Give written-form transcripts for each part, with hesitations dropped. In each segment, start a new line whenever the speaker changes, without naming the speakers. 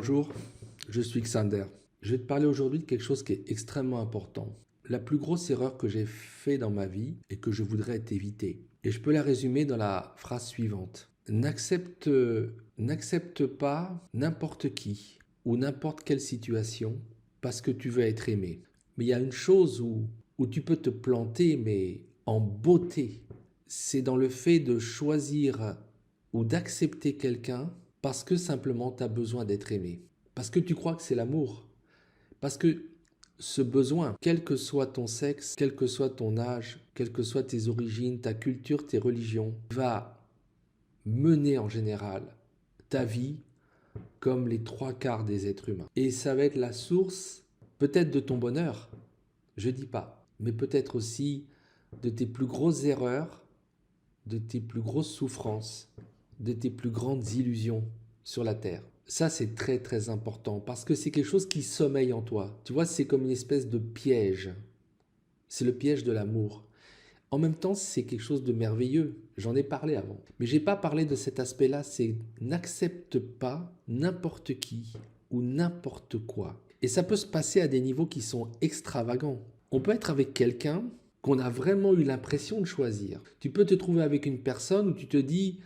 Bonjour, je suis Xander. Je vais te parler aujourd'hui de quelque chose qui est extrêmement important. La plus grosse erreur que j'ai faite dans ma vie et que je voudrais t'éviter. Et je peux la résumer dans la phrase suivante. N'accepte pas n'importe qui ou n'importe quelle situation parce que tu veux être aimé. Mais il y a une chose où tu peux te planter, mais en beauté. C'est dans le fait de choisir ou d'accepter quelqu'un parce que simplement tu as besoin d'être aimé. Parce que tu crois que c'est l'amour. Parce que ce besoin, quel que soit ton sexe, quel que soit ton âge, quelles que soient tes origines, ta culture, tes religions, va mener en général ta vie comme les trois quarts des êtres humains. Et ça va être la source peut-être de ton bonheur, je dis pas, mais peut-être aussi de tes plus grosses erreurs, de tes plus grosses souffrances, de tes plus grandes illusions sur la terre. Ça, c'est très très important parce que c'est quelque chose qui sommeille en toi. Tu vois, c'est comme une espèce de piège. C'est le piège de l'amour. En même temps, c'est quelque chose de merveilleux. J'en ai parlé avant. Mais je n'ai pas parlé de cet aspect-là, c'est n'accepte pas n'importe qui ou n'importe quoi. Et ça peut se passer à des niveaux qui sont extravagants. On peut être avec quelqu'un qu'on a vraiment eu l'impression de choisir. Tu peux te trouver avec une personne où tu te dis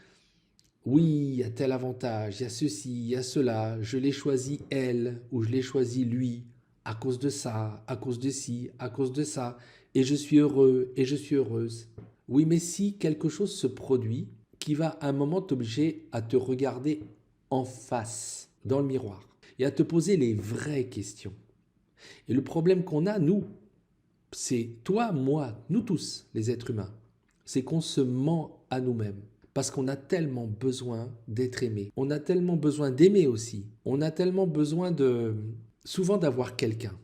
« Oui, il y a tel avantage, il y a ceci, il y a cela, je l'ai choisi elle ou je l'ai choisi lui à cause de ça, à cause de ci, à cause de ça, et je suis heureux et je suis heureuse. » Oui, mais si quelque chose se produit qui va à un moment t'obliger à te regarder en face, dans le miroir, et à te poser les vraies questions. Et le problème qu'on a, nous, c'est toi, moi, nous tous, les êtres humains, c'est qu'on se ment à nous-mêmes. Parce qu'on a tellement besoin d'être aimé. On a tellement besoin d'aimer aussi. On a tellement besoin souvent d'avoir quelqu'un.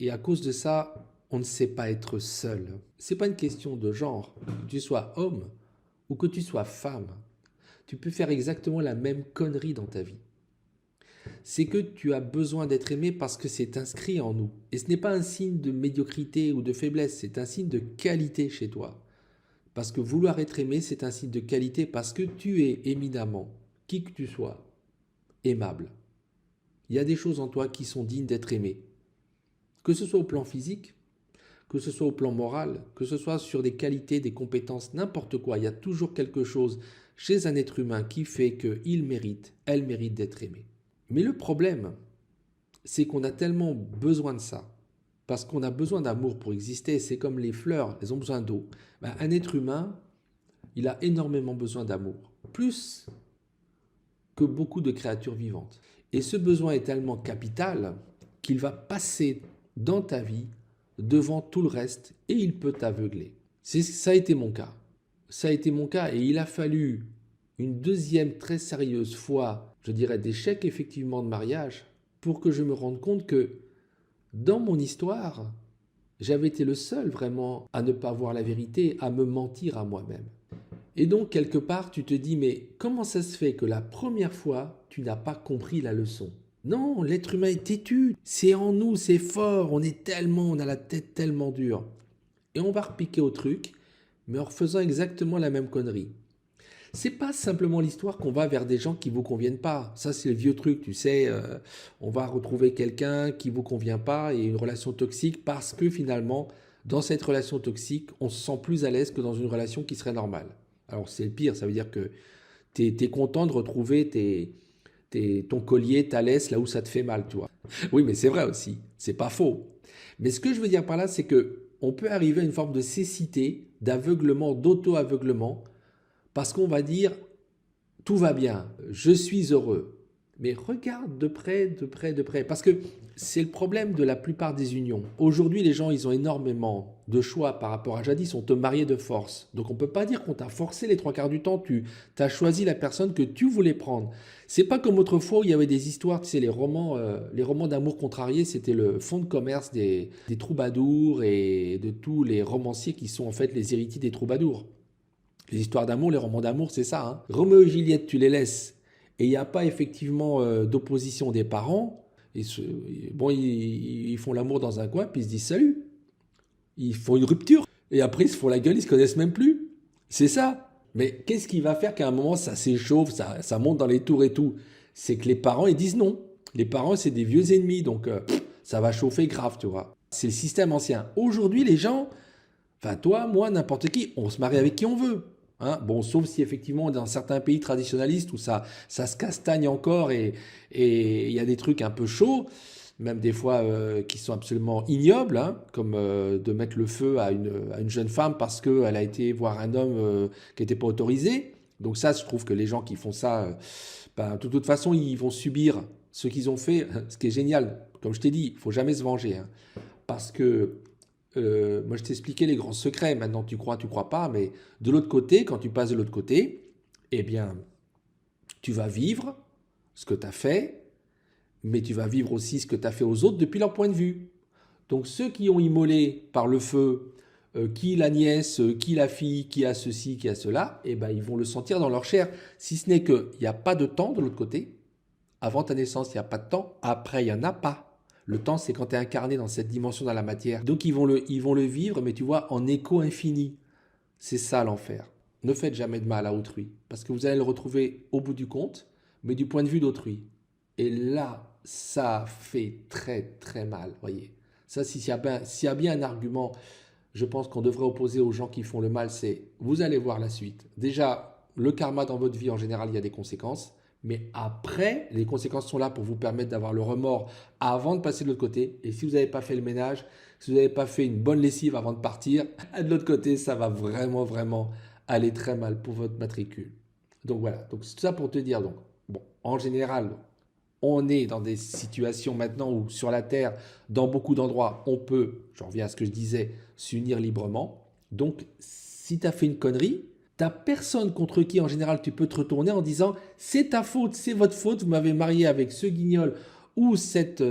Et à cause de ça, on ne sait pas être seul. C'est pas une question de genre. Que tu sois homme ou que tu sois femme, tu peux faire exactement la même connerie dans ta vie. C'est que tu as besoin d'être aimé parce que c'est inscrit en nous. Et ce n'est pas un signe de médiocrité ou de faiblesse, c'est un signe de qualité chez toi. Parce que vouloir être aimé, c'est un signe de qualité parce que tu es éminemment, qui que tu sois, aimable. Il y a des choses en toi qui sont dignes d'être aimées. Que ce soit au plan physique, que ce soit au plan moral, que ce soit sur des qualités, des compétences, n'importe quoi. Il y a toujours quelque chose chez un être humain qui fait qu'il mérite, elle mérite d'être aimée. Mais le problème, c'est qu'on a tellement besoin de ça. Parce qu'on a besoin d'amour pour exister, c'est comme les fleurs, elles ont besoin d'eau. Un être humain, il a énormément besoin d'amour, plus que beaucoup de créatures vivantes. Et ce besoin est tellement capital qu'il va passer dans ta vie devant tout le reste et il peut t'aveugler. Ça a été mon cas. Ça a été mon cas et il a fallu une deuxième très sérieuse fois, je dirais d'échec effectivement de mariage, pour que je me rende compte que dans mon histoire, j'avais été le seul vraiment à ne pas voir la vérité, à me mentir à moi-même. Et donc, quelque part, tu te dis, mais comment ça se fait que la première fois, tu n'as pas compris la leçon? Non, l'être humain est têtu, c'est en nous, c'est fort, on a la tête tellement dure. Et on va repiquer au truc, mais en refaisant exactement la même connerie. C'est pas simplement l'histoire qu'on va vers des gens qui vous conviennent pas. Ça, c'est le vieux truc, tu sais. On va retrouver quelqu'un qui vous convient pas et une relation toxique parce que finalement, dans cette relation toxique, on se sent plus à l'aise que dans une relation qui serait normale. Alors, c'est le pire. Ça veut dire que tu es content de retrouver ton collier, ta laisse là où ça te fait mal, tu vois. Oui, mais c'est vrai aussi. C'est pas faux. Mais ce que je veux dire par là, c'est que on peut arriver à une forme de cécité, d'aveuglement, d'auto-aveuglement, parce qu'on va dire « tout va bien, je suis heureux ». Mais regarde de près, de près, de près. Parce que c'est le problème de la plupart des unions. Aujourd'hui, les gens, ils ont énormément de choix par rapport à jadis. On te mariait de force. Donc, on ne peut pas dire qu'on t'a forcé les trois quarts du temps. Tu as choisi la personne que tu voulais prendre. C'est pas comme autrefois où il y avait des histoires, tu sais, les romans d'amour contrarié, c'était le fonds de commerce des troubadours et de tous les romanciers qui sont en fait les héritiers des troubadours. Les histoires d'amour, les romans d'amour, c'est ça. Hein. Roméo et Juliette, tu les laisses. Et il n'y a pas effectivement d'opposition des parents. Ils font l'amour dans un coin, puis ils se disent salut. Ils font une rupture. Et après, ils se font la gueule, ils ne se connaissent même plus. C'est ça. Mais qu'est-ce qui va faire qu'à un moment, ça s'échauffe, ça monte dans les tours et tout? C'est que les parents, ils disent non. Les parents, c'est des vieux ennemis, donc ça va chauffer grave, tu vois. C'est le système ancien. Aujourd'hui, les gens, enfin toi, moi, n'importe qui, on se marie avec qui on veut. Hein. Bon, sauf si effectivement, dans certains pays traditionnalistes où ça se castagne encore et il y a des trucs un peu chauds, même des fois qui sont absolument ignobles, hein, comme de mettre le feu à une jeune femme parce qu'elle a été voir un homme qui n'était pas autorisé. Donc ça, je trouve que les gens qui font ça, ben, de toute façon, ils vont subir ce qu'ils ont fait, ce qui est génial. Comme je t'ai dit, il faut jamais se venger, hein. Parce que moi, je t'ai expliqué les grands secrets. Maintenant, tu crois pas, mais de l'autre côté, quand tu passes de l'autre côté, eh bien, tu vas vivre ce que tu as fait, mais tu vas vivre aussi ce que tu as fait aux autres depuis leur point de vue. Donc, ceux qui ont immolé par le feu, qui la nièce, qui la fille, qui a ceci, qui a cela, eh ben, ils vont le sentir dans leur chair. Si ce n'est qu'il n'y a pas de temps de l'autre côté. Avant ta naissance, il n'y a pas de temps. Après, il n'y en a pas. Le temps, c'est quand tu es incarné dans cette dimension dans la matière. Donc, ils vont le vivre, mais tu vois, en écho infini. C'est ça l'enfer. Ne faites jamais de mal à autrui, parce que vous allez le retrouver au bout du compte, mais du point de vue d'autrui. Et là, ça fait très très mal, voyez. Ça, s'il y a bien un argument, je pense qu'on devrait opposer aux gens qui font le mal, c'est vous allez voir la suite. Déjà, le karma dans votre vie, en général, il y a des conséquences. Mais après, les conséquences sont là pour vous permettre d'avoir le remords avant de passer de l'autre côté. Et si vous n'avez pas fait le ménage, si vous n'avez pas fait une bonne lessive avant de partir, de l'autre côté, ça va vraiment, vraiment aller très mal pour votre matricule. Donc voilà, donc c'est tout ça pour te dire. Donc, bon, en général, on est dans des situations maintenant où sur la Terre, dans beaucoup d'endroits, on peut, je reviens à ce que je disais, s'unir librement. Donc, si tu as fait une connerie, tu n'as personne contre qui, en général, tu peux te retourner en disant c'est ta faute, c'est votre faute, vous m'avez marié avec ce guignol ou cette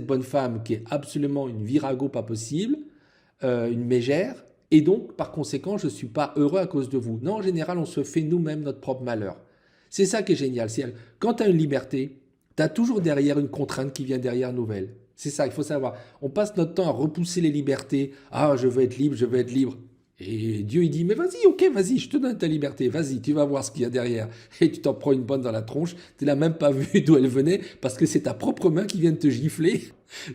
bonne femme qui est absolument une virago pas possible, une mégère, et donc, par conséquent, je ne suis pas heureux à cause de vous. Non, en général, on se fait nous-mêmes notre propre malheur. C'est ça qui est génial. Quand tu as une liberté, tu as toujours derrière une contrainte qui vient derrière nouvelle. C'est ça, il faut savoir. On passe notre temps à repousser les libertés. Ah, je veux être libre, je veux être libre. Et Dieu, il dit, mais vas-y, ok, vas-y, je te donne ta liberté, vas-y, tu vas voir ce qu'il y a derrière. Et tu t'en prends une bonne dans la tronche, tu l'as même pas vu d'où elle venait, parce que c'est ta propre main qui vient de te gifler.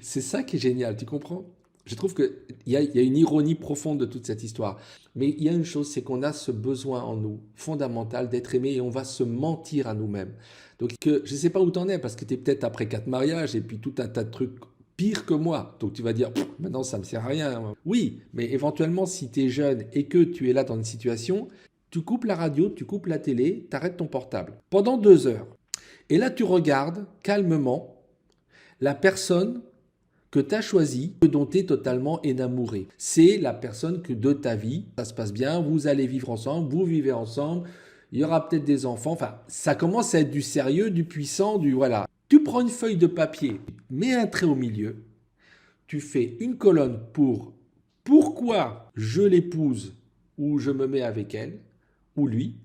C'est ça qui est génial, tu comprends? Je trouve qu'il y a une ironie profonde de toute cette histoire. Mais il y a une chose, c'est qu'on a ce besoin en nous, fondamental, d'être aimé, et on va se mentir à nous-mêmes. Donc, je ne sais pas où tu en es, parce que tu es peut-être après 4 mariages, et puis tout un tas de trucs pire que moi. Donc tu vas dire, maintenant ça ne me sert à rien. Oui, mais éventuellement, si tu es jeune et que tu es là dans une situation, tu coupes la radio, tu coupes la télé, tu arrêtes ton portable pendant 2 heures. Et là, tu regardes calmement la personne que tu as choisie, dont tu es totalement enamouré. C'est la personne que de ta vie, ça se passe bien, vous allez vivre ensemble, vous vivez ensemble, il y aura peut-être des enfants, enfin, ça commence à être du sérieux, du puissant, du voilà. Tu prends une feuille de papier, mets un trait au milieu, tu fais une colonne pour pourquoi je l'épouse ou je me mets avec elle ou lui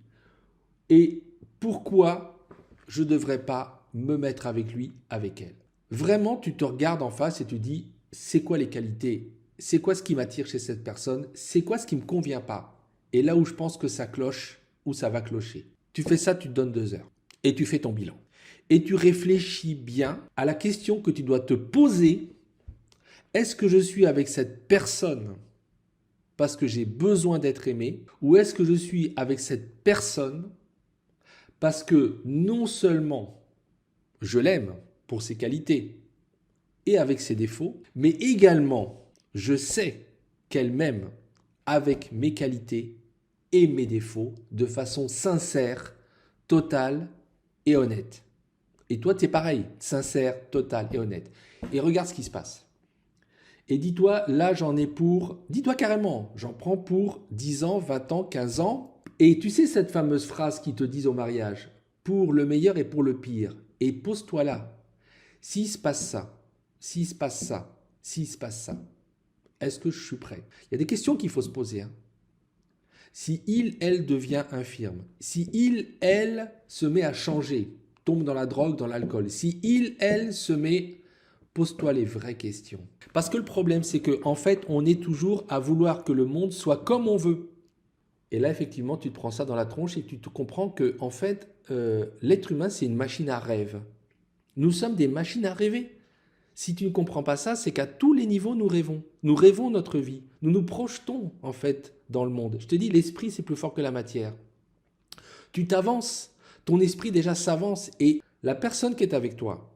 et pourquoi je ne devrais pas me mettre avec lui, avec elle. Vraiment, tu te regardes en face et tu dis, c'est quoi les qualités? C'est quoi ce qui m'attire chez cette personne? C'est quoi ce qui ne me convient pas? Et là où je pense que ça cloche, où ça va clocher. Tu fais ça, tu te donnes 2 heures et tu fais ton bilan. Et tu réfléchis bien à la question que tu dois te poser. Est-ce que je suis avec cette personne parce que j'ai besoin d'être aimé, ou est-ce que je suis avec cette personne parce que non seulement je l'aime pour ses qualités et avec ses défauts, mais également je sais qu'elle m'aime avec mes qualités et mes défauts de façon sincère, totale et honnête. Et toi, tu es pareil, sincère, total et honnête. Et regarde ce qui se passe. Et dis-toi, là, dis-toi carrément, j'en prends pour 10 ans, 20 ans, 15 ans. Et tu sais cette fameuse phrase qu'ils te disent au mariage, pour le meilleur et pour le pire. Et pose-toi là, s'il se passe ça, s'il se passe ça, s'il se passe ça, est-ce que je suis prêt? Il y a des questions qu'il faut se poser. Hein. Si il, elle devient infirme, si il, elle se met à changer, tombe dans la drogue, dans l'alcool, si il, elle se met... Pose-toi les vraies questions. Parce que le problème, c'est qu'en fait, on est toujours à vouloir que le monde soit comme on veut. Et là, effectivement, tu te prends ça dans la tronche et tu te comprends que, en fait, l'être humain, c'est une machine à rêve. Nous sommes des machines à rêver. Si tu ne comprends pas ça, c'est qu'à tous les niveaux, nous rêvons. Nous rêvons notre vie. Nous nous projetons, en fait, dans le monde. Je te dis, l'esprit, c'est plus fort que la matière. Tu t'avances. Ton esprit, déjà, s'avance. Et la personne qui est avec toi,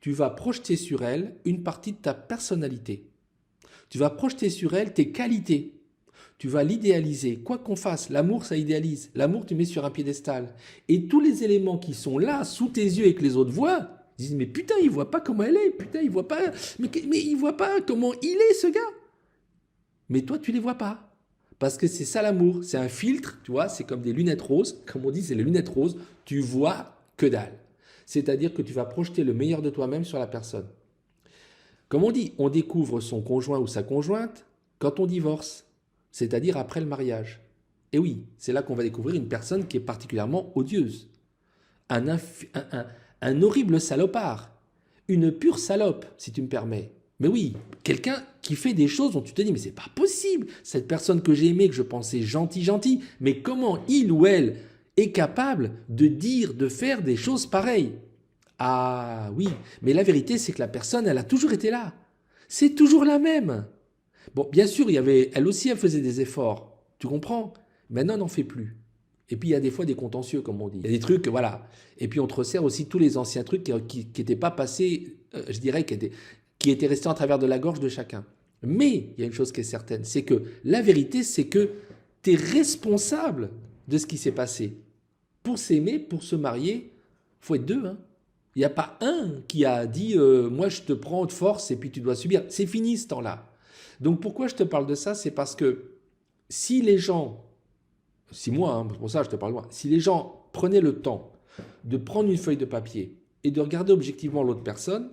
tu vas projeter sur elle une partie de ta personnalité. Tu vas projeter sur elle tes qualités. Tu vas l'idéaliser. Quoi qu'on fasse, l'amour, ça idéalise. L'amour, tu mets sur un piédestal. Et tous les éléments qui sont là, sous tes yeux et que les autres voient, ils disent, mais putain, il voit pas comment elle est. Putain, il voit pas. Mais il voit pas comment il est, ce gars. Mais toi, tu les vois pas. Parce que c'est ça l'amour. C'est un filtre, tu vois. C'est comme des lunettes roses. Comme on dit, c'est les lunettes roses. Tu vois que dalle. C'est-à-dire que tu vas projeter le meilleur de toi-même sur la personne. Comme on dit, on découvre son conjoint ou sa conjointe quand on divorce, c'est-à-dire après le mariage. Et oui, c'est là qu'on va découvrir une personne qui est particulièrement odieuse. Un horrible salopard. Une pure salope, si tu me permets. Mais oui, quelqu'un qui fait des choses dont tu te dis, mais c'est pas possible. Cette personne que j'ai aimée, que je pensais gentille, mais comment il ou elle est capable de dire, de faire des choses pareilles? Ah oui, mais la vérité, c'est que la personne, elle a toujours été là. C'est toujours la même. Bon, bien sûr, elle aussi, elle faisait des efforts. Tu comprends? Maintenant, elle n'en fait plus. Et puis, il y a des fois des contentieux, comme on dit. Il y a des trucs, voilà. Et puis, on te resserre aussi tous les anciens trucs qui n'étaient pas passés, je dirais, qui étaient restés en travers de la gorge de chacun. Mais, il y a une chose qui est certaine, c'est que la vérité, c'est que tu es responsable de ce qui s'est passé. Pour s'aimer, pour se marier, il faut être deux, hein. Il n'y a pas un qui a dit moi je te prends de force et puis tu dois subir. C'est fini ce temps-là. Donc pourquoi je te parle de ça? C'est parce que si les gens, si moi, hein, pour ça je te parle moi, si les gens prenaient le temps de prendre une feuille de papier et de regarder objectivement l'autre personne,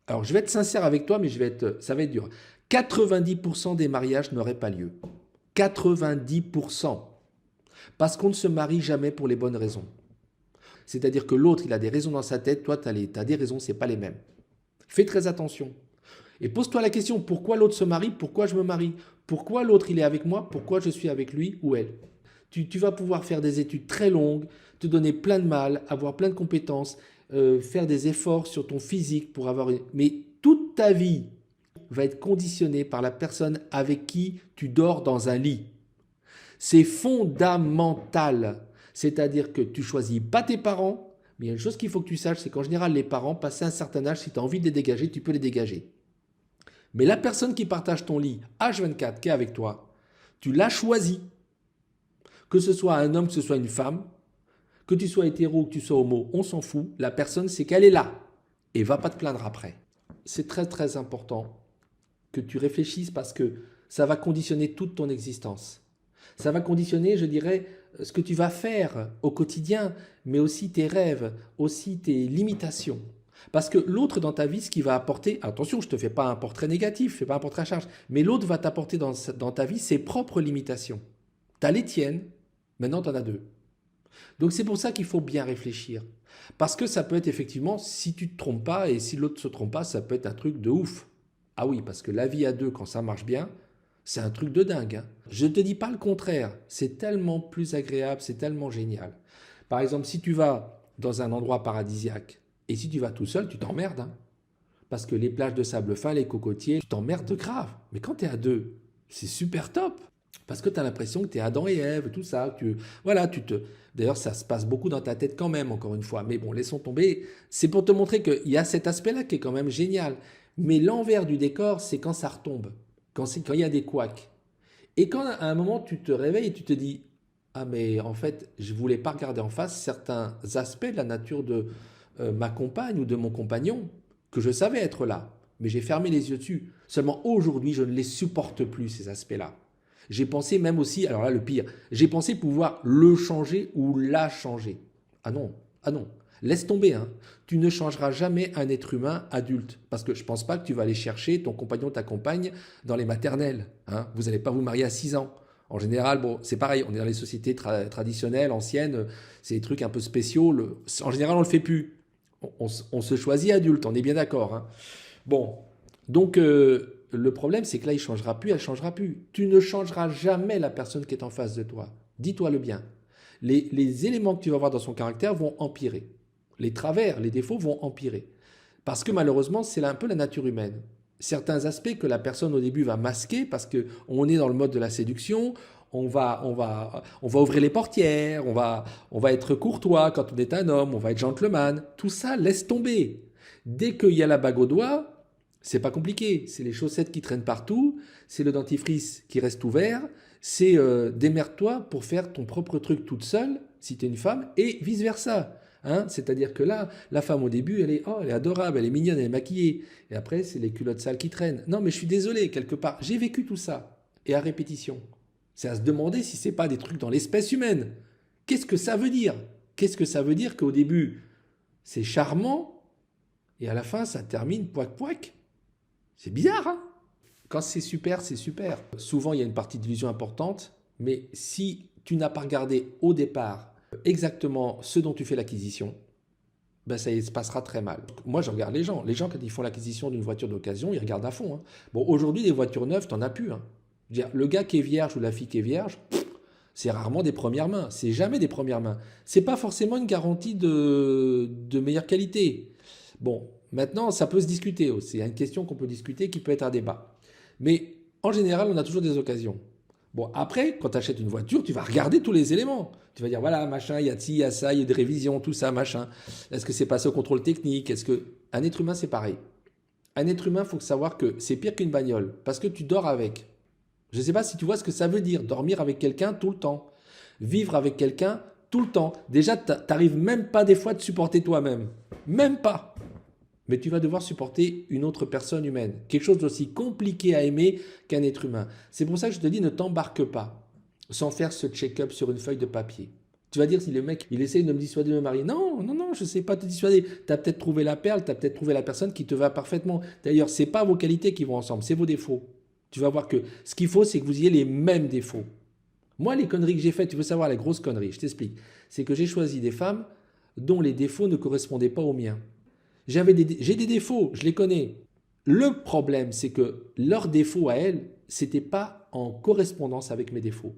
alors je vais être sincère avec toi, mais ça va être dur. 90% des mariages n'auraient pas lieu. 90%. Parce qu'on ne se marie jamais pour les bonnes raisons. C'est-à-dire que l'autre, il a des raisons dans sa tête, toi, tu as des raisons, ce n'est pas les mêmes. Fais très attention. Et pose-toi la question, pourquoi l'autre se marie? Pourquoi je me marie? Pourquoi l'autre, il est avec moi? Pourquoi je suis avec lui ou elle? Tu vas pouvoir faire des études très longues, te donner plein de mal, avoir plein de compétences, faire des efforts sur ton physique pour avoir une... Mais toute ta vie va être conditionnée par la personne avec qui tu dors dans un lit. C'est fondamental. C'est-à-dire que tu choisis pas tes parents, mais il y a une chose qu'il faut que tu saches, c'est qu'en général, les parents, passé un certain âge, si tu as envie de les dégager, tu peux les dégager. Mais la personne qui partage ton lit, H24, qui est avec toi, tu l'as choisi. Que ce soit un homme, que ce soit une femme, que tu sois hétéro, que tu sois homo, on s'en fout. La personne, c'est qu'elle est là. Et va pas te plaindre après. C'est très très important que tu réfléchisses parce que ça va conditionner toute ton existence. Ça va conditionner, je dirais, ce que tu vas faire au quotidien, mais aussi tes rêves, aussi tes limitations. Parce que l'autre dans ta vie, ce qu'il va apporter, attention, je ne te fais pas un portrait négatif, je ne fais pas un portrait à charge, mais l'autre va t'apporter dans ta vie ses propres limitations. Tu as les tiennes, maintenant tu en as deux. Donc c'est pour ça qu'il faut bien réfléchir. Parce que ça peut être effectivement, si tu ne te trompes pas et si l'autre ne se trompe pas, ça peut être un truc de ouf. Ah oui, parce que la vie à deux, quand ça marche bien, c'est un truc de dingue. Hein. Je ne te dis pas le contraire. C'est tellement plus agréable, c'est tellement génial. Par exemple, si tu vas dans un endroit paradisiaque et si tu vas tout seul, tu t'emmerdes. Hein. Parce que les plages de sable fin, les cocotiers, tu t'emmerdes grave. Mais quand tu es à deux, c'est super top. Parce que tu as l'impression que tu es Adam et Ève, tout ça. D'ailleurs, ça se passe beaucoup dans ta tête quand même, encore une fois. Mais bon, laissons tomber. C'est pour te montrer qu'il y a cet aspect-là qui est quand même génial. Mais l'envers du décor, c'est quand ça retombe. Quand il y a des couacs. Et quand à un moment tu te réveilles et tu te dis ah mais en fait je ne voulais pas regarder en face certains aspects de la nature de ma compagne ou de mon compagnon que je savais être là, mais j'ai fermé les yeux dessus. Seulement aujourd'hui je ne les supporte plus ces aspects-là. J'ai pensé même aussi, alors là le pire, j'ai pensé pouvoir le changer ou la changer. Ah non, ah non. Laisse tomber, hein. Tu ne changeras jamais un être humain adulte. Parce que je ne pense pas que tu vas aller chercher ton compagnon, ta compagne dans les maternelles. Hein. Vous n'allez pas vous marier à 6 ans. En général, bon, c'est pareil, on est dans les sociétés traditionnelles, anciennes, c'est des trucs un peu spéciaux. En général, on ne le fait plus. On se choisit adulte, on est bien d'accord. Hein. Bon, donc le problème, c'est que là, il ne changera plus, elle ne changera plus. Tu ne changeras jamais la personne qui est en face de toi. Dis-toi le bien. Les éléments que tu vas voir dans son caractère vont empirer. Les travers, les défauts vont empirer. Parce que malheureusement, c'est un peu la nature humaine. Certains aspects que la personne au début va masquer parce qu'on est dans le mode de la séduction, on va ouvrir les portières, on va être courtois quand on est un homme, on va être gentleman. Tout ça, laisse tomber. Dès qu'il y a la bague au doigt, c'est pas compliqué. C'est les chaussettes qui traînent partout, c'est le dentifrice qui reste ouvert, c'est démerde-toi pour faire ton propre truc toute seule, si tu es une femme, et vice-versa. Hein, c'est-à-dire que là, la femme au début, elle est adorable, elle est mignonne, elle est maquillée. Et après, c'est les culottes sales qui traînent. Non, mais je suis désolé, quelque part, j'ai vécu tout ça. Et à répétition. C'est à se demander si c'est pas des trucs dans l'espèce humaine. Qu'est-ce que ça veut dire? Qu'est-ce que ça veut dire qu'au début, c'est charmant, et à la fin, ça termine poic-poic? C'est bizarre, hein? Quand c'est super, c'est super. Souvent, il y a une partie d'illusion importante, mais si tu n'as pas regardé au départ exactement ce dont tu fais l'acquisition, ben ça se passera très mal. Moi, je regarde les gens. Les gens, quand ils font l'acquisition d'une voiture d'occasion, ils regardent à fond. Hein. Bon, aujourd'hui, des voitures neuves, t'en as plus. Hein. Je veux dire, le gars qui est vierge ou la fille qui est vierge, c'est rarement des premières mains. C'est jamais des premières mains. C'est pas forcément une garantie de meilleure qualité. Bon, maintenant, ça peut se discuter. C'est une question qu'on peut discuter, qui peut être un débat. Mais en général, on a toujours des occasions. Bon, après, quand tu achètes une voiture, tu vas regarder tous les éléments. Tu vas dire, voilà, machin, il y a ci, il y a ça, il y a des révisions, tout ça, machin. Est-ce que c'est passé au contrôle technique? Est-ce que... Un être humain, c'est pareil. Un être humain, il faut savoir que c'est pire qu'une bagnole, parce que tu dors avec. Je ne sais pas si tu vois ce que ça veut dire, dormir avec quelqu'un tout le temps. Vivre avec quelqu'un tout le temps. Déjà, tu n'arrives même pas des fois à te supporter toi-même. Même pas. Mais tu vas devoir supporter une autre personne humaine. Quelque chose d'aussi compliqué à aimer qu'un être humain. C'est pour ça que je te dis, ne t'embarque pas sans faire ce check-up sur une feuille de papier. Tu vas dire, si le mec, il essaye de me dissuader de me marier. Non, non, non, je ne sais pas te dissuader. Tu as peut-être trouvé la perle, tu as peut-être trouvé la personne qui te va parfaitement. D'ailleurs, ce n'est pas vos qualités qui vont ensemble, c'est vos défauts. Tu vas voir que ce qu'il faut, c'est que vous ayez les mêmes défauts. Moi, les conneries que j'ai faites, tu veux savoir les grosses conneries, je t'explique. C'est que j'ai choisi des femmes dont les défauts ne correspondaient pas aux miens. J'ai des défauts, je les connais. Le problème, c'est que leurs défauts à elles, c'était pas en correspondance avec mes défauts.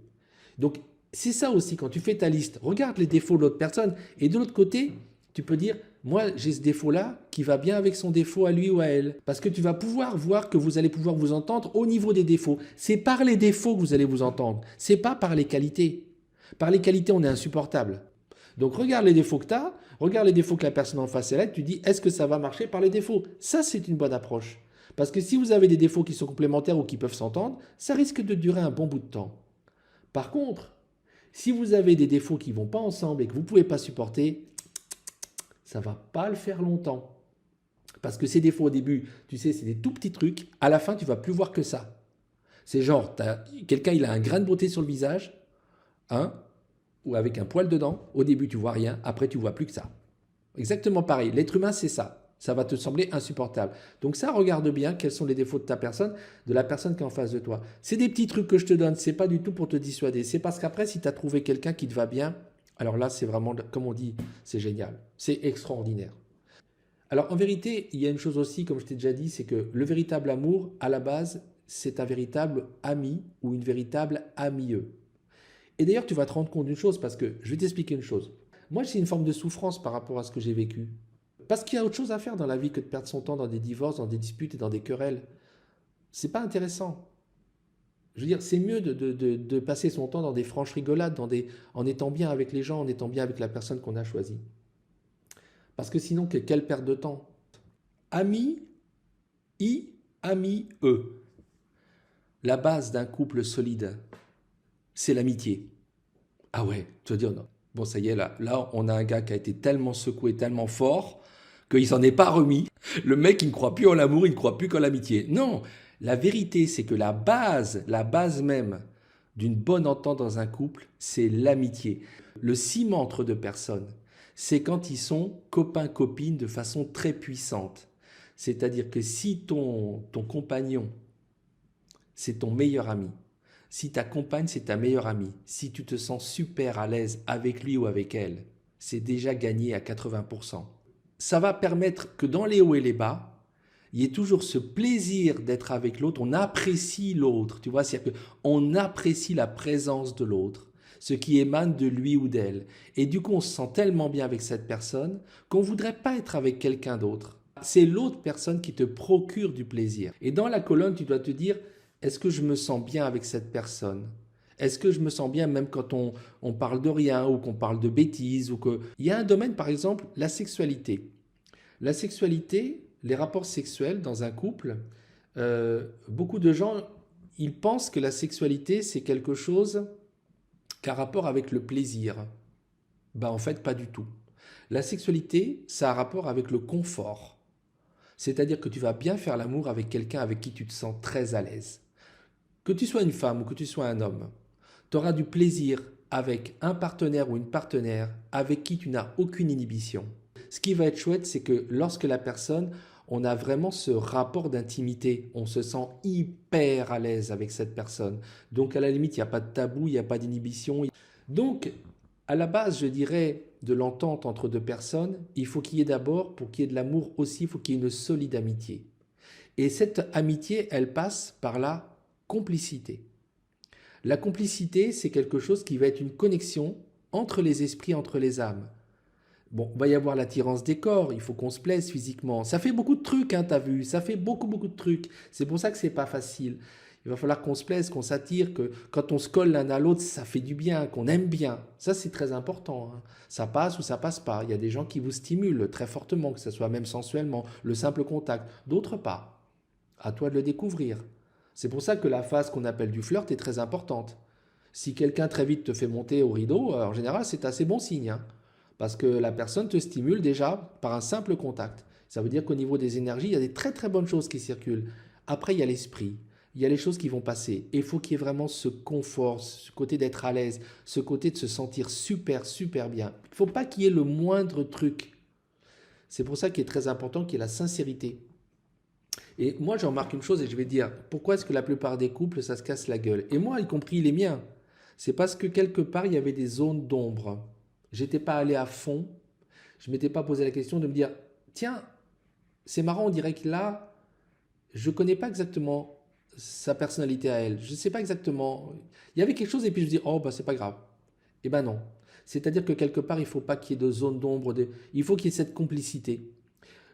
Donc, c'est ça aussi, quand tu fais ta liste, regarde les défauts de l'autre personne, et de l'autre côté, tu peux dire, moi, j'ai ce défaut-là qui va bien avec son défaut à lui ou à elle. Parce que tu vas pouvoir voir que vous allez pouvoir vous entendre au niveau des défauts. C'est par les défauts que vous allez vous entendre, c'est pas par les qualités. Par les qualités, on est insupportable. Donc, regarde les défauts que tu as, regarde les défauts que la personne en face elle a, tu dis, est-ce que ça va marcher par les défauts? Ça, c'est une bonne approche. Parce que si vous avez des défauts qui sont complémentaires ou qui peuvent s'entendre, ça risque de durer un bon bout de temps. Par contre, si vous avez des défauts qui ne vont pas ensemble et que vous ne pouvez pas supporter, ça ne va pas le faire longtemps. Parce que ces défauts au début, tu sais, c'est des tout petits trucs. À la fin, tu ne vas plus voir que ça. C'est genre, quelqu'un, il a un grain de beauté sur le visage, hein, ou avec un poil dedans. Au début, tu vois rien. Après, tu vois plus que ça. Exactement pareil. L'être humain, c'est ça. Ça va te sembler insupportable. Donc ça, regarde bien quels sont les défauts de ta personne, de la personne qui est en face de toi. C'est des petits trucs que je te donne. C'est pas du tout pour te dissuader. C'est parce qu'après, si tu as trouvé quelqu'un qui te va bien, alors là, c'est vraiment, comme on dit, c'est génial. C'est extraordinaire. Alors en vérité, il y a une chose aussi, comme je t'ai déjà dit, c'est que le véritable amour, à la base, c'est un véritable ami ou une véritable amie. Et d'ailleurs, tu vas te rendre compte d'une chose, parce que je vais t'expliquer une chose. Moi, j'ai une forme de souffrance par rapport à ce que j'ai vécu. Parce qu'il y a autre chose à faire dans la vie que de perdre son temps dans des divorces, dans des disputes et dans des querelles. C'est pas intéressant. Je veux dire, c'est mieux de passer son temps dans des franches rigolades, en étant bien avec les gens, en étant bien avec la personne qu'on a choisie. Parce que sinon, quelle perte de temps. Ami, ami, eux. La base d'un couple solide, c'est l'amitié. Ah ouais, tu vas dire non. Bon, ça y est, là, on a un gars qui a été tellement secoué, tellement fort, qu'il s'en est pas remis. Le mec, il ne croit plus en l'amour, il ne croit plus qu'en l'amitié. Non, la vérité, c'est que la base même d'une bonne entente dans un couple, c'est l'amitié. Le ciment entre deux personnes, c'est quand ils sont copains-copines de façon très puissante. C'est-à-dire que si ton compagnon, c'est ton meilleur ami, si ta compagne, c'est ta meilleure amie, si tu te sens super à l'aise avec lui ou avec elle, c'est déjà gagné à 80%. Ça va permettre que dans les hauts et les bas, il y ait toujours ce plaisir d'être avec l'autre, on apprécie l'autre, tu vois, c'est-à-dire qu'on apprécie la présence de l'autre, ce qui émane de lui ou d'elle. Et du coup, on se sent tellement bien avec cette personne qu'on ne voudrait pas être avec quelqu'un d'autre. C'est l'autre personne qui te procure du plaisir. Et dans la colonne, tu dois te dire, est-ce que je me sens bien avec cette personne? Est-ce que je me sens bien même quand on parle de rien ou qu'on parle de bêtises ou que... Il y a un domaine, par exemple, la sexualité. La sexualité, les rapports sexuels dans un couple, beaucoup de gens, ils pensent que la sexualité, c'est quelque chose qui a rapport avec le plaisir. Ben, en fait, pas du tout. La sexualité, ça a rapport avec le confort. C'est-à-dire que tu vas bien faire l'amour avec quelqu'un avec qui tu te sens très à l'aise. Que tu sois une femme ou que tu sois un homme, tu auras du plaisir avec un partenaire ou une partenaire avec qui tu n'as aucune inhibition. Ce qui va être chouette, c'est que lorsque la personne, on a vraiment ce rapport d'intimité, on se sent hyper à l'aise avec cette personne. Donc à la limite, il n'y a pas de tabou, il n'y a pas d'inhibition. Donc à la base, je dirais, de l'entente entre deux personnes, il faut qu'il y ait d'abord, pour qu'il y ait de l'amour aussi, il faut qu'il y ait une solide amitié. Et cette amitié, elle passe par la complicité. La complicité, c'est quelque chose qui va être une connexion entre les esprits, entre les âmes. Bon, il va y avoir l'attirance des corps, il faut qu'on se plaise physiquement. Ça fait beaucoup de trucs, hein, t'as vu, ça fait beaucoup de trucs. C'est pour ça que c'est pas facile. Il va falloir qu'on se plaise, qu'on s'attire, que quand on se colle l'un à l'autre, ça fait du bien, qu'on aime bien. Ça, c'est très important, hein. Ça passe ou ça passe pas. Il y a des gens qui vous stimulent très fortement, que ce soit même sensuellement, le simple contact. D'autres pas. À toi de le découvrir. C'est pour ça que la phase qu'on appelle du flirt est très importante. Si quelqu'un très vite te fait monter au rideau, en général, c'est assez bon signe, hein. Parce que la personne te stimule déjà par un simple contact. Ça veut dire qu'au niveau des énergies, il y a des très très bonnes choses qui circulent. Après, il y a l'esprit. Il y a les choses qui vont passer. Et il faut qu'il y ait vraiment ce confort, ce côté d'être à l'aise, ce côté de se sentir super bien. Il ne faut pas qu'il y ait le moindre truc. C'est pour ça qu'il est très important qu'il y ait la sincérité. Et moi, j'en remarque une chose et je vais dire, pourquoi est-ce que la plupart des couples, ça se casse la gueule? Et moi, y compris les miens. C'est parce que quelque part, il y avait des zones d'ombre. J'étais pas allé à fond. Je m'étais pas posé la question de me dire, tiens, c'est marrant, on dirait que là, je connais pas exactement sa personnalité à elle. Je sais pas exactement. Il y avait quelque chose et puis je me dis, oh, bah, c'est pas grave. Eh ben non. C'est-à-dire que quelque part, il faut pas qu'il y ait de zone d'ombre. Il faut qu'il y ait cette complicité.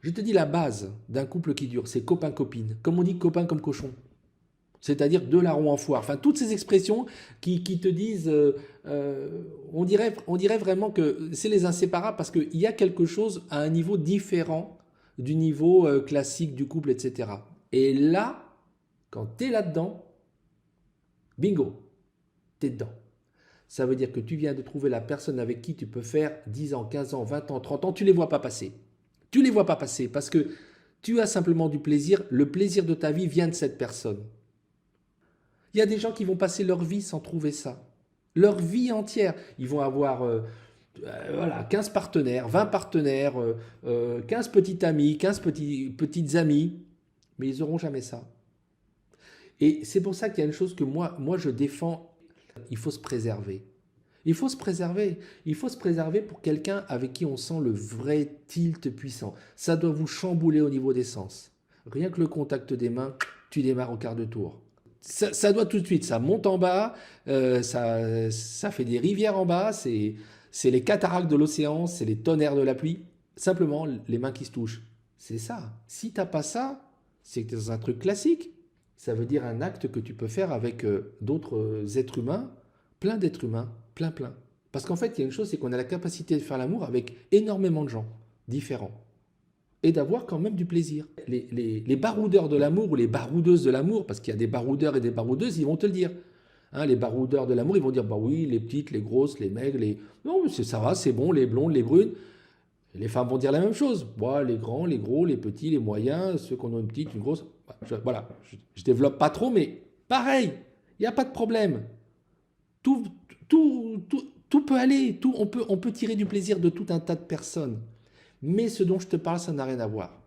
Je te dis la base d'un couple qui dure, c'est copain-copine. Comme on dit copain comme cochon. C'est-à-dire deux larrons en foire. Enfin, toutes ces expressions qui te disent, on dirait vraiment que c'est les inséparables parce qu'il y a quelque chose à un niveau différent du niveau classique du couple, etc. Et là, quand tu es là-dedans, bingo, tu es dedans. Ça veut dire que tu viens de trouver la personne avec qui tu peux faire 10 ans, 15 ans, 20 ans, 30 ans, tu ne les vois pas passer. Tu ne les vois pas passer parce que tu as simplement du plaisir. Le plaisir de ta vie vient de cette personne. Il y a des gens qui vont passer leur vie sans trouver ça. Leur vie entière. Ils vont avoir voilà, 15 partenaires, 20 partenaires, 15 petits amis, 15 petites amies, mais ils n'auront jamais ça. Et c'est pour ça qu'il y a une chose que moi je défends, il faut se préserver. Il faut se préserver. Il faut se préserver pour quelqu'un avec qui on sent le vrai tilt puissant. Ça doit vous chambouler au niveau des sens. Rien que le contact des mains, tu démarres au quart de tour. Ça doit tout de suite, ça monte en bas, ça fait des rivières en bas, c'est les cataractes de l'océan, c'est les tonnerres de la pluie. Simplement, les mains qui se touchent. C'est ça. Si tu n'as pas ça, c'est que tu es dans un truc classique. Ça veut dire un acte que tu peux faire avec d'autres êtres humains, plein d'êtres humains, plein. Parce qu'en fait, il y a une chose, c'est qu'on a la capacité de faire l'amour avec énormément de gens différents. Et d'avoir quand même du plaisir. Les baroudeurs de l'amour ou les baroudeuses de l'amour, parce qu'il y a des baroudeurs et des baroudeuses, ils vont te le dire. Hein, les baroudeurs de l'amour, ils vont dire, bah oui, les petites, les grosses, les maigres, les... Non, mais ça va, c'est bon, les blondes, les brunes. Les femmes vont dire la même chose. Bah, les grands, les gros, les petits, les moyens, ceux qui ont une petite, une grosse. Voilà, je développe pas trop, mais pareil, il n'y a pas de problème. Tout peut aller, on peut tirer du plaisir de tout un tas de personnes. Mais ce dont je te parle, ça n'a rien à voir.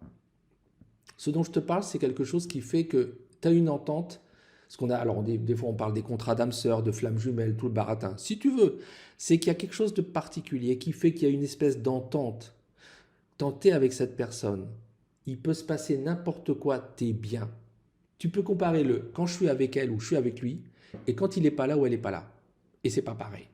Ce dont je te parle, c'est quelque chose qui fait que tu as une entente. Ce qu'on a, alors des fois on parle des contrats d'âme sœur, de flammes jumelles, tout le baratin. Si tu veux, c'est qu'il y a quelque chose de particulier qui fait qu'il y a une espèce d'entente. T'es avec cette personne. Il peut se passer n'importe quoi, t'es bien. Tu peux comparer le quand je suis avec elle ou je suis avec lui et quand il n'est pas là ou elle n'est pas là. Et c'est pas pareil.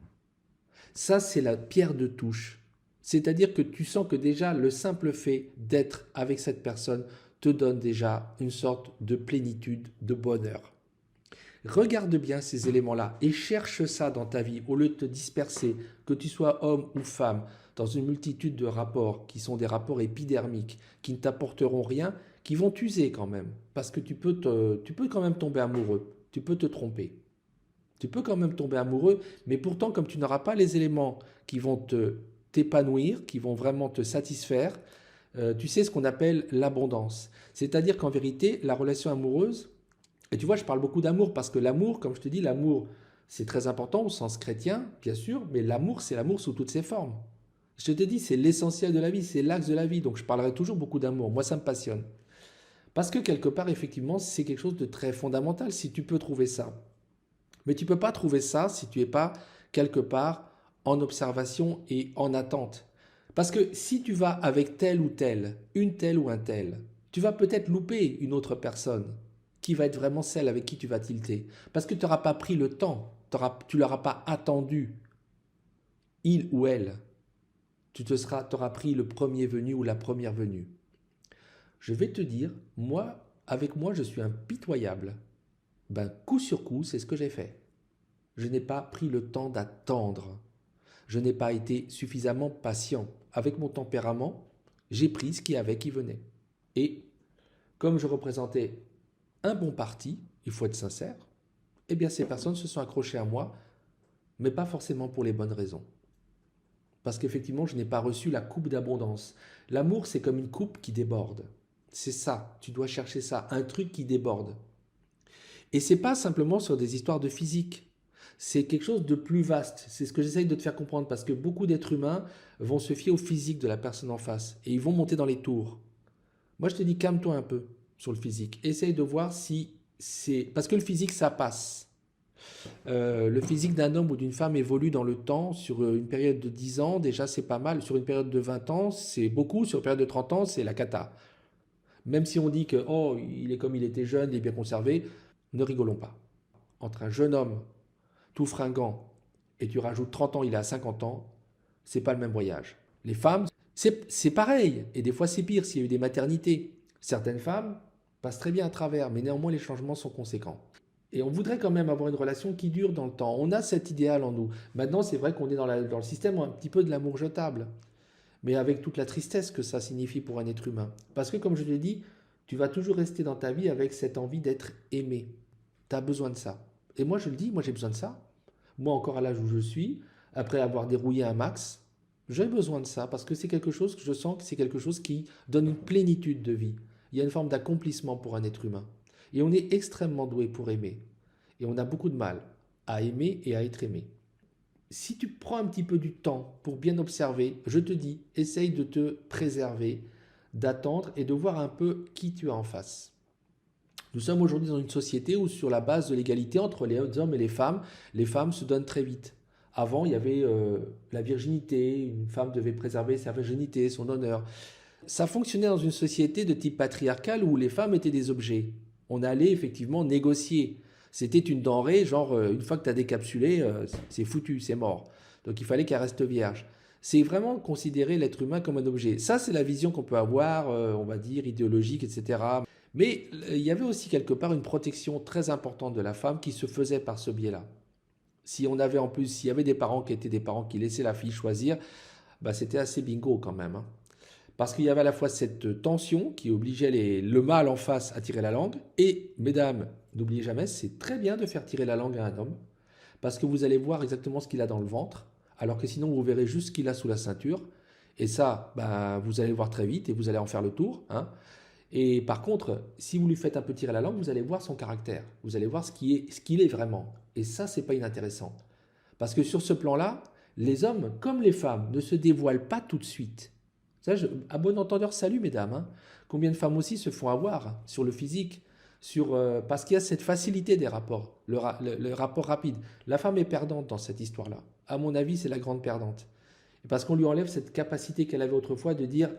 Ça, c'est la pierre de touche C'est-à-dire que tu sens que déjà le simple fait d'être avec cette personne te donne déjà une sorte de plénitude, de bonheur. Regarde bien ces éléments-là et cherche ça dans ta vie au lieu de te disperser, que tu sois homme ou femme, dans une multitude de rapports qui sont des rapports épidermiques, qui ne t'apporteront rien, qui vont t'user quand même. Parce que tu peux quand même tomber amoureux, tu peux te tromper. Tu peux quand même tomber amoureux, mais pourtant, comme tu n'auras pas les éléments qui vont t'épanouir, qui vont vraiment te satisfaire, tu sais ce qu'on appelle l'abondance. C'est-à-dire qu'en vérité, la relation amoureuse, et tu vois, je parle beaucoup d'amour parce que l'amour, comme je te dis, l'amour, c'est très important au sens chrétien, bien sûr, mais l'amour, c'est l'amour sous toutes ses formes. Je te dis, c'est l'essentiel de la vie, c'est l'axe de la vie, donc je parlerai toujours beaucoup d'amour. Moi, ça me passionne. Parce que quelque part, effectivement, c'est quelque chose de très fondamental si tu peux trouver ça. Mais tu ne peux pas trouver ça si tu n'es pas quelque part en observation et en attente. Parce que si tu vas avec tel ou tel, une telle ou un tel, tu vas peut-être louper une autre personne qui va être vraiment celle avec qui tu vas tilter. Parce que tu n'auras pas pris le temps, tu ne l'auras pas attendu, il ou elle. T'auras pris le premier venu ou la première venue. Je vais te dire, moi, avec moi, je suis impitoyable. Ben, coup sur coup, c'est ce que j'ai fait. Je n'ai pas pris le temps d'attendre. Je n'ai pas été suffisamment patient. Avec mon tempérament, j'ai pris ce qui avait qui venait. Et comme je représentais un bon parti, il faut être sincère, eh bien ces personnes se sont accrochées à moi, mais pas forcément pour les bonnes raisons. Parce qu'effectivement, je n'ai pas reçu la coupe d'abondance. L'amour, c'est comme une coupe qui déborde. C'est ça, tu dois chercher ça, un truc qui déborde. Et c'est pas simplement sur des histoires de physique. C'est quelque chose de plus vaste. C'est ce que j'essaye de te faire comprendre parce que beaucoup d'êtres humains vont se fier au physique de la personne en face et ils vont monter dans les tours. Moi, je te dis, calme-toi un peu sur le physique. Essaye de voir si c'est... Parce que le physique, ça passe. Le physique d'un homme ou d'une femme évolue dans le temps. Sur une période de 10 ans, déjà, c'est pas mal. Sur une période de 20 ans, c'est beaucoup. Sur une période de 30 ans, c'est la cata. Même si on dit que, oh, il est comme il était jeune, il est bien conservé, ne rigolons pas. Entre un jeune homme tout fringant et tu rajoutes 30 ans, il est à 50 ans, c'est pas le même voyage. Les femmes, c'est pareil. Et des fois, c'est pire s'il y a eu des maternités. Certaines femmes passent très bien à travers, mais néanmoins, les changements sont conséquents. Et on voudrait quand même avoir une relation qui dure dans le temps. On a cet idéal en nous. Maintenant, c'est vrai qu'on est dans le système un petit peu de l'amour jetable, mais avec toute la tristesse que ça signifie pour un être humain. Parce que, comme je l'ai dit, tu vas toujours rester dans ta vie avec cette envie d'être aimé. Tu as besoin de ça. Et moi, je le dis, moi, j'ai besoin de ça. Moi, encore à l'âge où je suis, après avoir dérouillé un max, j'ai besoin de ça parce que c'est quelque chose que je sens que c'est quelque chose qui donne une plénitude de vie. Il y a une forme d'accomplissement pour un être humain. Et on est extrêmement doué pour aimer. Et on a beaucoup de mal à aimer et à être aimé. Si tu prends un petit peu du temps pour bien observer, je te dis, essaye de te préserver, d'attendre et de voir un peu qui tu as en face. Nous sommes aujourd'hui dans une société où sur la base de l'égalité entre les hommes et les femmes se donnent très vite. Avant, il y avait la virginité, une femme devait préserver sa virginité, son honneur. Ça fonctionnait dans une société de type patriarcal où les femmes étaient des objets. On allait effectivement négocier. C'était une denrée, genre une fois que tu as décapsulé, c'est foutu, c'est mort. Donc il fallait qu'elle reste vierge. C'est vraiment considérer l'être humain comme un objet. Ça, c'est la vision qu'on peut avoir, on va dire, idéologique, etc. Mais il y avait aussi quelque part une protection très importante de la femme qui se faisait par ce biais-là. Si on avait en plus, s'il y avait des parents qui étaient des parents qui laissaient la fille choisir, bah c'était assez bingo quand même, hein. Parce qu'il y avait à la fois cette tension qui obligeait le mâle en face à tirer la langue. Et, mesdames, n'oubliez jamais, c'est très bien de faire tirer la langue à un homme. Parce que vous allez voir exactement ce qu'il a dans le ventre. Alors que sinon, vous verrez juste ce qu'il a sous la ceinture. Et ça, ben, vous allez le voir très vite et vous allez en faire le tour, hein. Et par contre, si vous lui faites un peu tirer la langue, vous allez voir son caractère. Vous allez voir ce qu'il est vraiment. Et ça, c'est pas inintéressant. Parce que sur ce plan-là, les hommes, comme les femmes, ne se dévoilent pas tout de suite. Ça, à bon entendeur, salut mesdames, hein. Combien de femmes aussi se font avoir sur le physique, parce qu'il y a cette facilité des rapports, le rapport rapide. La femme est perdante dans cette histoire-là. À mon avis, c'est la grande perdante. Et parce qu'on lui enlève cette capacité qu'elle avait autrefois de dire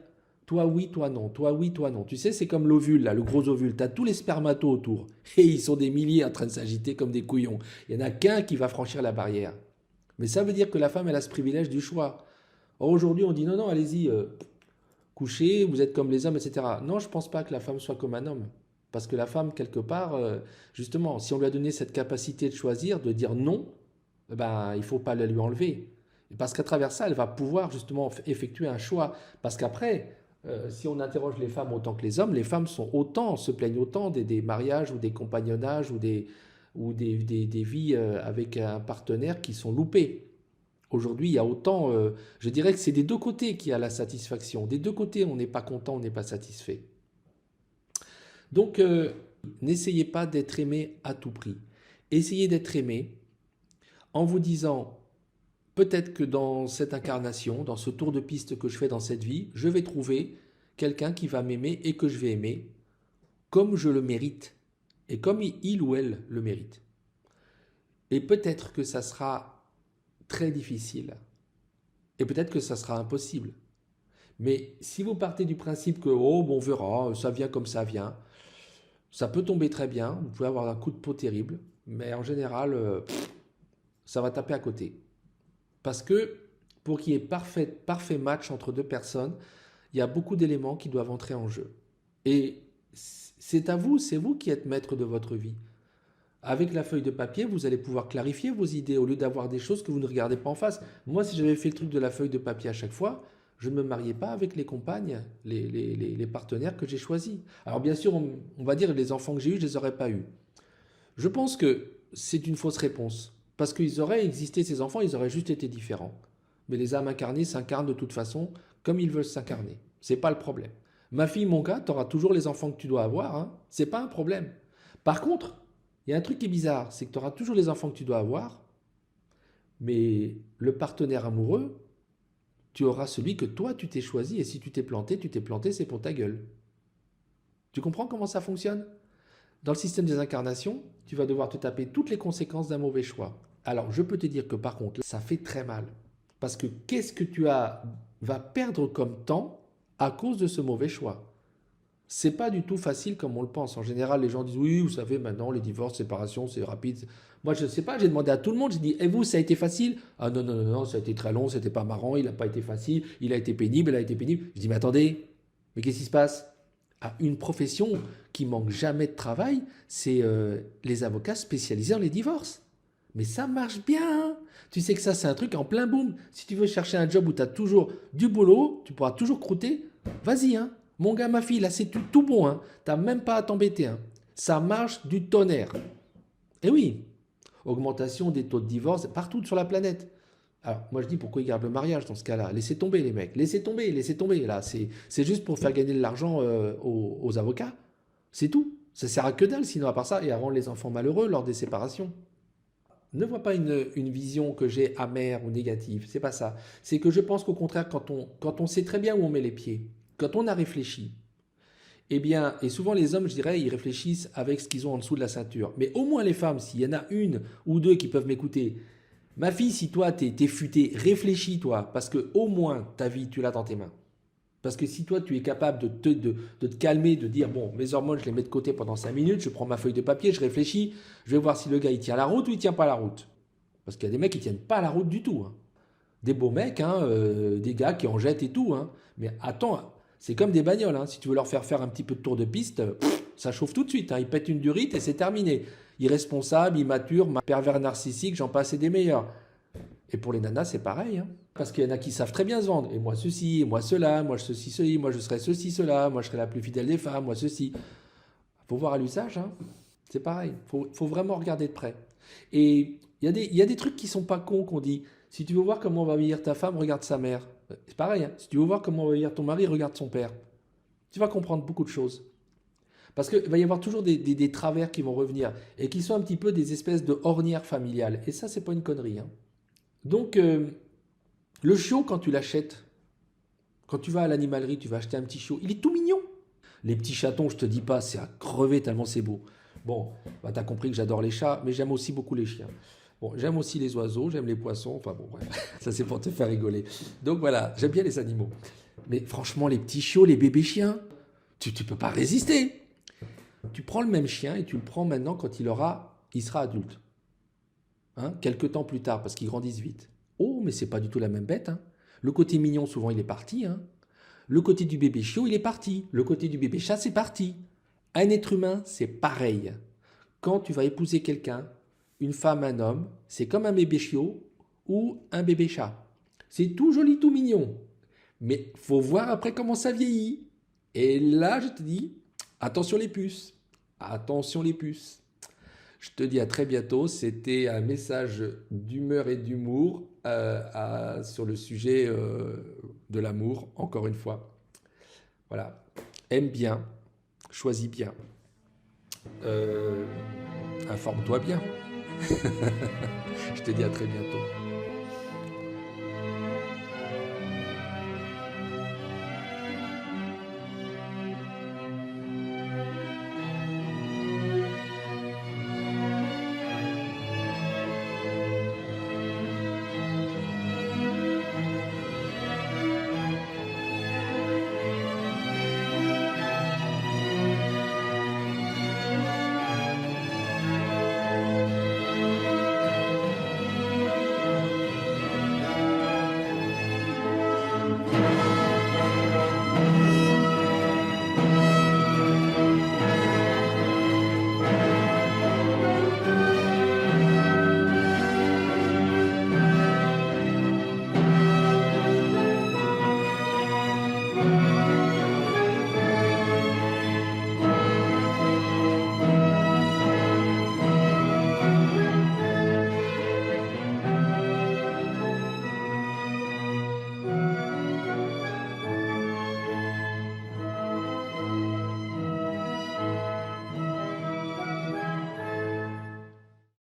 toi oui, toi non, toi oui, toi non. Tu sais, c'est comme l'ovule, là, le gros ovule. Tu as tous les spermatos autour. Et ils sont des milliers en train de s'agiter comme des couillons. Il n'y en a qu'un qui va franchir la barrière. Mais ça veut dire que la femme, elle a ce privilège du choix. Or, aujourd'hui, on dit non, non, allez-y, couchez, vous êtes comme les hommes, etc. Non, je ne pense pas que la femme soit comme un homme. Parce que la femme, quelque part, justement, si on lui a donné cette capacité de choisir, de dire non, eh ben, il ne faut pas la lui enlever. Parce qu'à travers ça, elle va pouvoir justement effectuer un choix. Parce qu'après, si on interroge les femmes autant que les femmes sont autant, se plaignent autant des mariages ou des compagnonnages ou des vies avec un partenaire qui sont loupés. Aujourd'hui, il y a autant, je dirais que c'est des deux côtés qu'il y a la satisfaction. Des deux côtés, on n'est pas content, on n'est pas satisfait. Donc, n'essayez pas d'être aimé à tout prix. Essayez d'être aimé en vous disant, peut-être que dans cette incarnation, dans ce tour de piste que je fais dans cette vie, je vais trouver quelqu'un qui va m'aimer et que je vais aimer comme je le mérite et comme il ou elle le mérite. Et peut-être que ça sera très difficile et peut-être que ça sera impossible. Mais si vous partez du principe que, oh, bon, on verra, ça vient comme ça vient, ça peut tomber très bien, vous pouvez avoir un coup de peau terrible, mais en général, ça va taper à côté. Parce que pour qu'il y ait parfait match entre deux personnes, il y a beaucoup d'éléments qui doivent entrer en jeu. Et c'est à vous, c'est vous qui êtes maître de votre vie. Avec la feuille de papier, vous allez pouvoir clarifier vos idées au lieu d'avoir des choses que vous ne regardez pas en face. Moi, si j'avais fait le truc de la feuille de papier à chaque fois, je ne me mariais pas avec les compagnes, les partenaires que j'ai choisis. Alors bien sûr, on va dire les enfants que j'ai eus, je ne les aurais pas eus. Je pense que c'est une fausse réponse. Parce qu'ils auraient existé, ces enfants, ils auraient juste été différents. Mais les âmes incarnées s'incarnent de toute façon comme ils veulent s'incarner. C'est pas le problème. Ma fille, mon gars, tu auras toujours les enfants que tu dois avoir. Hein. C'est pas un problème. Par contre, il y a un truc qui est bizarre, c'est que tu auras toujours les enfants que tu dois avoir, mais le partenaire amoureux, tu auras celui que toi tu t'es choisi. Et si tu t'es planté, c'est pour ta gueule. Tu comprends comment ça fonctionne? Dans le système des incarnations, tu vas devoir te taper toutes les conséquences d'un mauvais choix. Alors, je peux te dire que par contre, ça fait très mal. Parce que qu'est-ce que vas perdre comme temps à cause de ce mauvais choix? C'est pas du tout facile comme on le pense. En général, les gens disent oui, vous savez, maintenant les divorces, séparations, c'est rapide. Moi, je ne sais pas, j'ai demandé à tout le monde, j'ai dit, et vous, ça a été facile? Ah non, non, non, non, ça a été très long, c'était pas marrant, il n'a pas été facile, il a été pénible, elle a été pénible. Je dis, mais attendez, mais qu'est-ce qui se passe? Ah, une profession qui manque jamais de travail, c'est les avocats spécialisés dans les divorces. Mais ça marche bien. Hein. Tu sais que ça, c'est un truc en plein boom. Si tu veux chercher un job où tu as toujours du boulot, tu pourras toujours croûter, vas-y. Hein. Mon gars, ma fille, là, c'est tout bon. Hein. Tu n'as même pas à t'embêter. Hein. Ça marche du tonnerre. Et oui, augmentation des taux de divorce partout sur la planète. Alors, moi, je dis pourquoi ils gardent le mariage dans ce cas-là? Laissez tomber, les mecs. Laissez tomber, laissez tomber. Là, c'est juste pour faire gagner de l'argent aux avocats. C'est tout. Ça sert à que dalle, sinon, à part ça, et à rendre les enfants malheureux lors des séparations. Ne vois pas une vision que j'ai amère ou négative. C'est pas ça. C'est que je pense qu'au contraire, quand on sait très bien où on met les pieds, quand on a réfléchi, eh bien, et souvent les hommes, je dirais, ils réfléchissent avec ce qu'ils ont en dessous de la ceinture. Mais au moins les femmes, s'il y en a une ou deux qui peuvent m'écouter, ma fille, si toi, t'es futée, réfléchis-toi, parce que au moins ta vie, tu l'as dans tes mains. Parce que si toi, tu es capable de te calmer, de dire, bon, mes hormones, je les mets de côté pendant 5 minutes, je prends ma feuille de papier, je réfléchis, je vais voir si le gars, il tient la route ou il tient pas la route. Parce qu'il y a des mecs qui tiennent pas la route du tout. Hein. Des beaux mecs, hein, des gars qui en jettent et tout. Hein. Mais attends, c'est comme des bagnoles. Hein. Si tu veux leur faire un petit peu de tour de piste, ça chauffe tout de suite. Hein. Ils pètent une durite et c'est terminé. Irresponsable, immature, pervers narcissique, j'en passe et des meilleurs. Et pour les nanas, c'est pareil. Hein. Parce qu'il y en a qui savent très bien se vendre. Et moi ceci, et moi cela, moi ceci, ceci, moi je serai ceci, cela, moi je serai la plus fidèle des femmes, moi ceci. Faut voir à l'usage. Hein. C'est pareil. Faut vraiment regarder de près. Et il y a des trucs qui sont pas cons qu'on dit. Si tu veux voir comment va vieillir ta femme, regarde sa mère. C'est pareil. Hein. Si tu veux voir comment va vieillir ton mari, regarde son père. Tu vas comprendre beaucoup de choses. Parce qu'il va y avoir toujours des travers qui vont revenir et qui sont un petit peu des espèces de ornières familiales. Et ça, c'est pas une connerie. Hein. Donc, le chiot, quand tu l'achètes, quand tu vas à l'animalerie, tu vas acheter un petit chiot, il est tout mignon. Les petits chatons, je te dis pas, c'est à crever tellement c'est beau. Bon, bah, tu as compris que j'adore les chats, mais j'aime aussi beaucoup les chiens. Bon, j'aime aussi les oiseaux, j'aime les poissons, enfin bon, bref, ça c'est pour te faire rigoler. Donc voilà, j'aime bien les animaux. Mais franchement, les petits chiots, les bébés chiens, tu peux pas résister. Tu prends le même chien et tu le prends maintenant quand il sera adulte. Hein, quelques temps plus tard, parce qu'ils grandissent vite. Oh, mais c'est pas du tout la même bête. Hein. Le côté mignon, souvent, il est parti, hein. Le côté du bébé chiot, il est parti. Le côté du bébé chat, c'est parti. Un être humain, c'est pareil. Quand tu vas épouser quelqu'un, une femme, un homme, c'est comme un bébé chiot ou un bébé chat. C'est tout joli, tout mignon. Mais faut voir après comment ça vieillit. Et là, je te dis, attention les puces. Attention les puces. Je te dis à très bientôt. C'était un message d'humeur et d'humour sur le sujet de l'amour, encore une fois. Voilà. Aime bien, choisis bien, informe-toi bien. Je te dis à très bientôt.